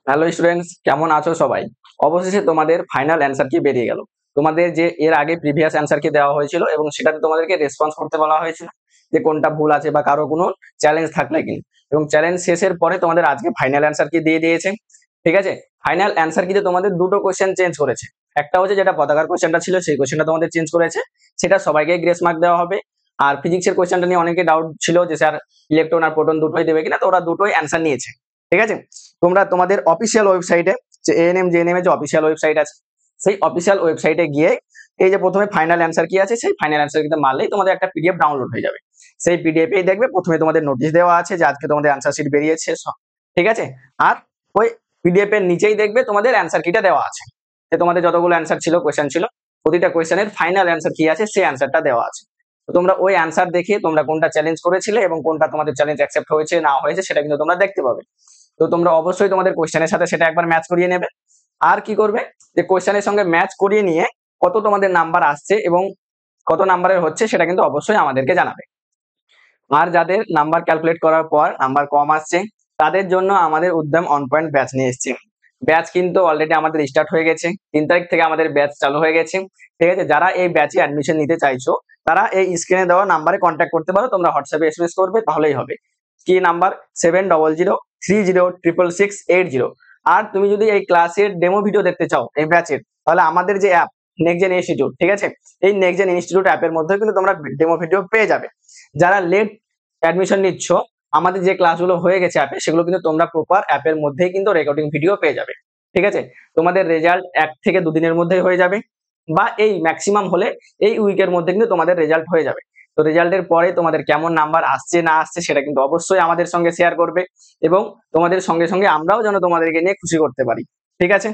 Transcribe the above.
Hello students, কেমন আছো সবাই? অবশেষে তোমাদের ফাইনাল অ্যান্সার কি বেরিয়ে গেল। তোমাদের যে এর আগে প্রিভিয়াস অ্যান্সার কি দেওয়া হয়েছিল এবং সেটাতে তোমাদেরকে রেসপন্স করতে বলা হয়েছিল যে কোনটা ভুল আছে বা কারো কোনো চ্যালেঞ্জ থাকলে কি। এবং চ্যালেঞ্জ শেষের পরে তোমাদের আজকে ফাইনাল অ্যান্সার কি দিয়ে দিয়েছে। ঠিক আছে, ফাইনাল অ্যান্সার কিতে তোমাদের দুটো কোশ্চেন চেঞ্জ করেছে। একটা হচ্ছে যেটা পতাকার কোশ্চেনটা ছিল সেই কোশ্চেনটা তোমাদের চেঞ্জ করেছে, সেটা সবাইকে গ্রেস মার্ক দেওয়া হবে। আর ফিজিক্সের কোশ্চেনটা নিয়ে অনেকে ডাউট ছিল যে স্যার ইলেকট্রন আর প্রোটন দুটোই দেবে কিনা, তো ওরা দুটোই অ্যান্সার নিয়েছে। ঠিক আছে, তোমরা তোমাদের অফিসিয়াল ওয়েবসাইটে, যে এএনএম জেএনএম এর যে অফিসিয়াল ওয়েবসাইট আছে, সেই অফিসিয়াল ওয়েবসাইটে গিয়ে এই যে প্রথমে ফাইনাল অ্যান্সার কি আছে সেই ফাইনাল অ্যান্সার কিন্তু মারলেই তোমাদের একটা পিডিএফ ডাউনলোড হয়ে যাবে। সেই পিডিএফ এই দেখবে প্রথমে তোমাদের নোটিশ দেওয়া আছে যে আজকে তোমাদের অ্যান্সার শিট বেরিয়েছে। ঠিক আছে, আর ওই পিডিএফ এর নিচেই দেখবে তোমাদের অ্যান্সার কিটা দেওয়া আছে, যে তোমাদের যতগুলো অ্যান্সার ছিল, কোয়েশ্চেন ছিল, প্রতিটা কোয়েশ্চেনের ফাইনাল অ্যান্সার কি আছে সেই অ্যান্সারটা দেওয়া আছে। তো তোমরা ওই অ্যান্সার দেখে তোমরা কোনটা চ্যালেঞ্জ করেছিলে এবং কোনটা তোমাদের চ্যালেঞ্জ অ্যাকসেপ্ট হয়েছে না হয়েছে সেটা কিন্তু তোমরা দেখতে পাবে। তো তোমরা অবশ্যই তোমাদের কোশ্চেনের সাথে সেটা একবার ম্যাচ করিয়ে নেবে। আর কি করবে, যে কোশ্চেনের সঙ্গে ম্যাচ করিয়ে নিয়ে কত তোমাদের নাম্বার আসছে এবং কত নাম্বারের হচ্ছে সেটা কিন্তু অবশ্যই আমাদেরকে জানাবে। আর যাদের নাম্বার ক্যালকুলেট করার পর নাম্বার কম আসছে তাদের জন্য আমাদের উদ্যম অন পয়েন্ট ব্যাচ নিয়ে এসেছি। ব্যাচ কিন্তু অলরেডি আমাদের স্টার্ট হয়ে গেছে, 3 তারিখ থেকে আমাদের ব্যাচ চালু হয়ে গেছে। ঠিক আছে, যারা এই ব্যাচে অ্যাডমিশন নিতে চাইছো তারা এই স্ক্রিনে দেওয়া নাম্বারে কন্ট্যাক্ট করতে পারো। তোমরা হোয়াটসঅ্যাপে এসএমএস করবে তাহলেই হবে। কি নাম্বার? 7003066680। আর তুমি যদি এই ক্লাসের ডেমো ভিডিও দেখতে চাও এই ব্যাচের, তাহলে আমাদের যে অ্যাপ নেক্সট জেন ইনস্টিটিউট, ঠিক আছে, এই নেক্সট জেন ইনস্টিটিউট অ্যাপের মধ্যে কিন্তু তোমরা ডেমো ভিডিও পেয়ে যাবে। যারা লেট অ্যাডমিশন নিচ্ছ, আমাদের যে ক্লাসগুলো হয়ে গেছে অ্যাপে সেগুলো কিন্তু তোমরা প্রপার অ্যাপের মধ্যেই কিন্তু রেকর্ডিং ভিডিও পেয়ে যাবে। ঠিক আছে, তোমাদের রেজাল্ট 1 থেকে 2 দিনের মধ্যেই হয়ে যাবে, বা এই ম্যাক্সিমাম হলে এই উইকের মধ্যে কিন্তু তোমাদের রেজাল্ট হয়ে যাবে। তো রেজাল্টের পরে তোমাদের কেমন নাম্বার আসছে না আসছে সেটা কিন্তু অবশ্যই আমাদের সঙ্গে শেয়ার করবে, এবং তোমাদের সঙ্গে সঙ্গে আমরাও যেন তোমাদেরকে নিয়ে খুশি করতে পারি। ঠিক আছে।